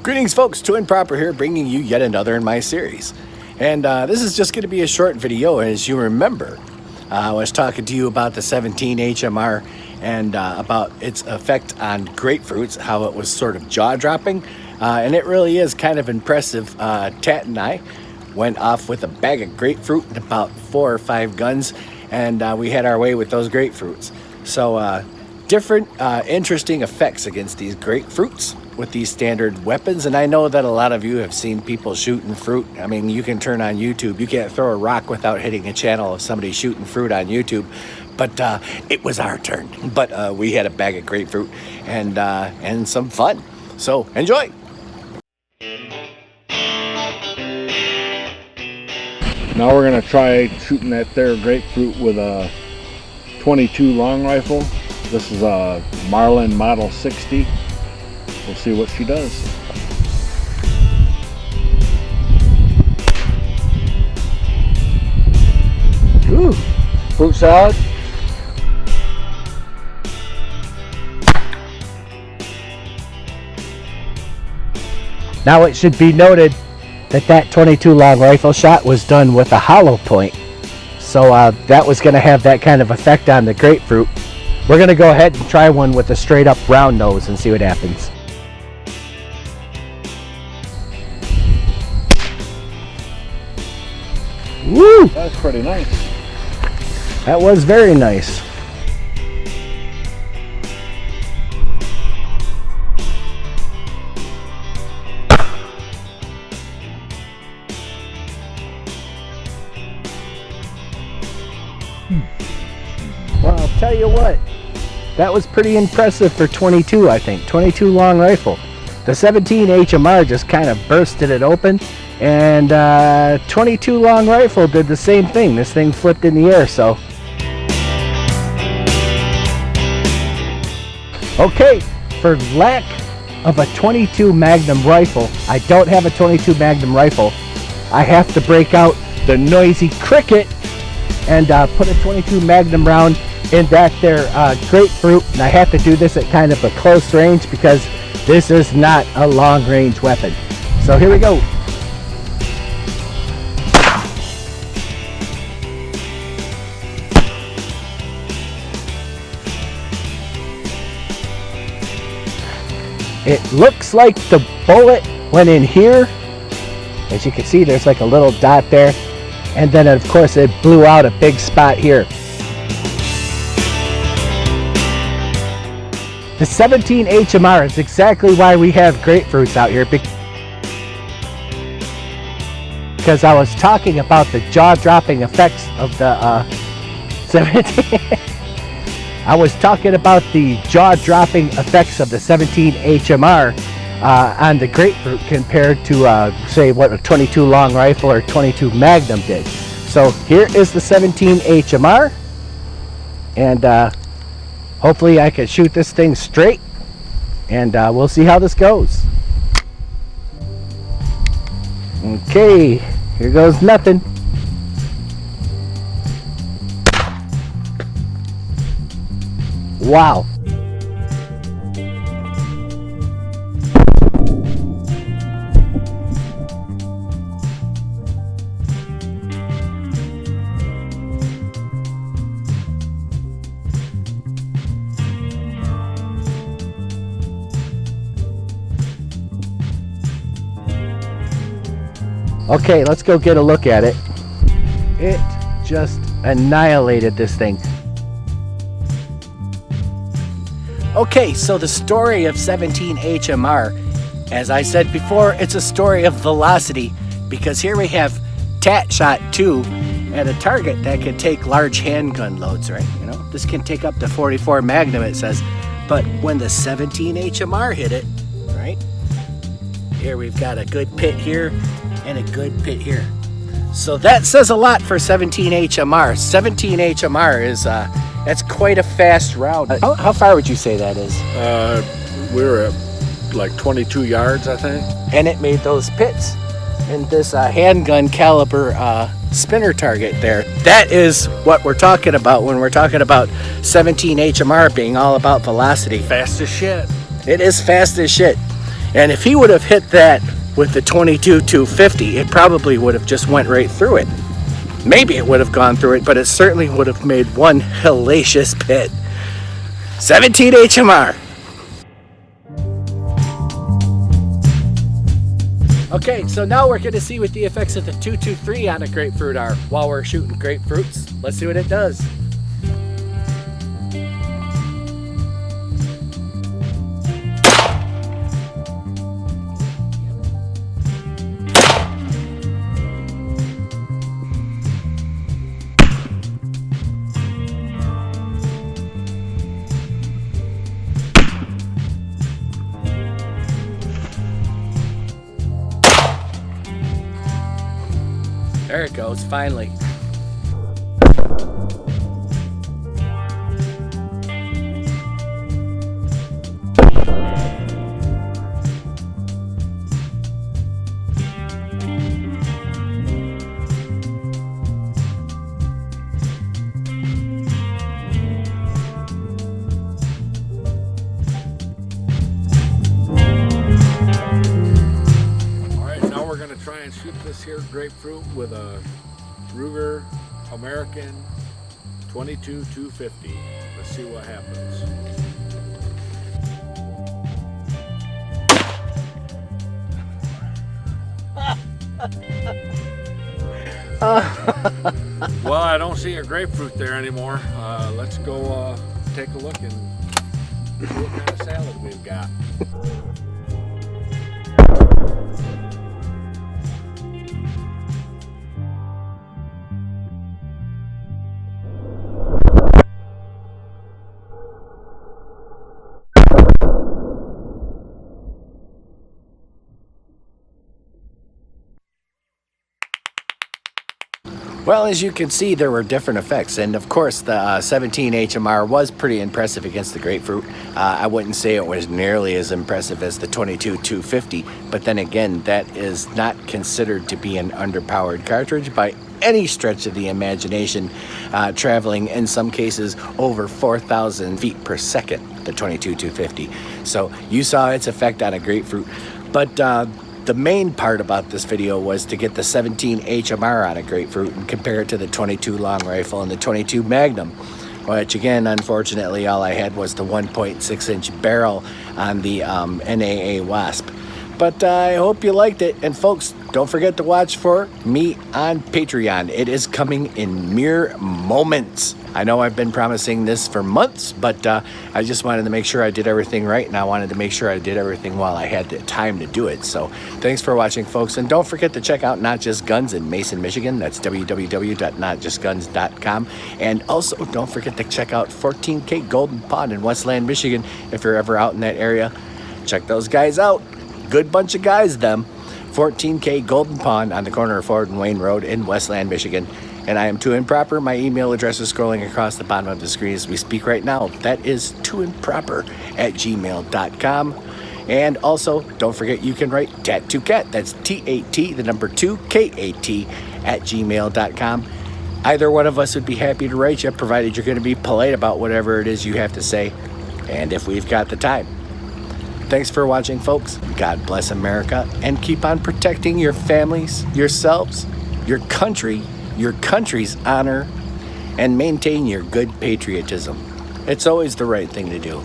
Greetings folks, Twin Proper here, bringing you yet another in my series. And this is just going to be a short video. As you remember, I was talking to you about the 17 HMR and about its effect on grapefruits, how it was sort of jaw-dropping. And it really is kind of impressive. Tat and I went off with a bag of grapefruit and about 4 or 5 guns, and we had our way with those grapefruits. So different interesting effects against these grapefruits with these standard weapons. And I know that a lot of you have seen people shooting fruit. I mean, you can turn on YouTube. You can't throw a rock without hitting a channel of somebody shooting fruit on YouTube. But it was our turn. But we had a bag of grapefruit and some fun. So enjoy. Now we're going to try shooting that there grapefruit with a 22 long rifle. This is a Marlin Model 60. We'll see what she does. Ooh, fruit salad. Now it should be noted that that 22 long rifle shot was done with a hollow point. So that was going to have that kind of effect on the grapefruit. We're going to go ahead and try one with a straight up round nose and see what happens. Woo! That's pretty nice. That was very nice. Well, I'll tell you what, that was pretty impressive for 22, I think. 22 long rifle. The 17 HMR just kind of bursted it open, and 22 long rifle did the same thing. This thing flipped in the air, so. Okay, for lack of a 22 Magnum rifle, I don't have a 22 Magnum rifle. I have to break out the noisy cricket and put a 22 Magnum round in that there grapefruit, and I have to do this at kind of a close range because this is not a long range weapon. So here we go. It looks like the bullet went in here. As you can see, there's like a little dot there, and then of course it blew out a big spot here. The 17 HMR is exactly why we have grapefruits out here, because I was talking about the jaw-dropping effects of the 17. I was talking about the jaw-dropping effects of the 17 HMR on the grapefruit compared to say what a 22 long rifle or 22 Magnum did. So here is the 17 HMR, and hopefully I can shoot this thing straight, and we'll see how this goes. Okay, here goes nothing. Wow. Okay, let's go get a look at it. It just annihilated this thing. Okay, so the story of 17 HMR, as I said before, it's a story of velocity, because here we have Tat shot 2 at a target that can take large handgun loads, right? You know, this can take up to 44 Magnum, it says. But when the 17 HMR hit it, right? Here we've got a good pit here and a good pit here. So that says a lot for 17 HMR. 17 HMR is that's quite a fast round. How far would you say that is? We were at like 22 yards, I think. And it made those pits in this handgun caliber spinner target there. That is what we're talking about when we're talking about 17 HMR being all about velocity. Fast as shit. It is fast as shit. And if he would have hit that with the 22-250, it probably would have just went right through it. Maybe it would have gone through it, but it certainly would have made one hellacious pit. 17 HMR. Okay, so now we're going to see what the effects of the 223 on a grapefruit are while we're shooting grapefruits. Let's see what it does. There it goes, finally. Try and shoot this here grapefruit with a Ruger American 22-250. Let's see what happens. Well, I don't see a grapefruit there anymore. Let's go take a look and see what kind of salad we've got. Well, as you can see, there were different effects, and of course the 17 HMR was pretty impressive against the grapefruit. I wouldn't say it was nearly as impressive as the 22-250, but then again, that is not considered to be an underpowered cartridge by any stretch of the imagination, traveling in some cases over 4,000 feet per second, the 22-250. So you saw its effect on a grapefruit, but the main part about this video was to get the 17 HMR on a grapefruit and compare it to the 22 long rifle and the 22 Magnum, which again, unfortunately, all I had was the 1.6-inch barrel on the NAA Wasp. But I hope you liked it, and folks, don't forget to watch for me on Patreon. It is coming in mere moments. I know I've been promising this for months, but I just wanted to make sure I did everything right, and I wanted to make sure I did everything while I had the time to do it. So thanks for watching, folks, and don't forget to check out Not Just Guns in Mason, Michigan. That's www.notjustguns.com. And also, don't forget to check out 14K Golden Pond in Westland, Michigan. If you're ever out in that area, check those guys out. Good bunch of guys, them. 14K Golden Pond on the corner of Ford and Wayne Road in Westland, Michigan. And I am Too Improper. My email address is scrolling across the bottom of the screen as we speak right now. That is tooimproper@gmail.com. And also, don't forget you can write Tat2Cat. That's T-A-T, the number 2, K-A-T, @gmail.com. Either one of us would be happy to write you, provided you're going to be polite about whatever it is you have to say, and if we've got the time. Thanks for watching, folks. God bless America, and keep on protecting your families, yourselves, your country, your country's honor, and maintain your good patriotism. It's always the right thing to do.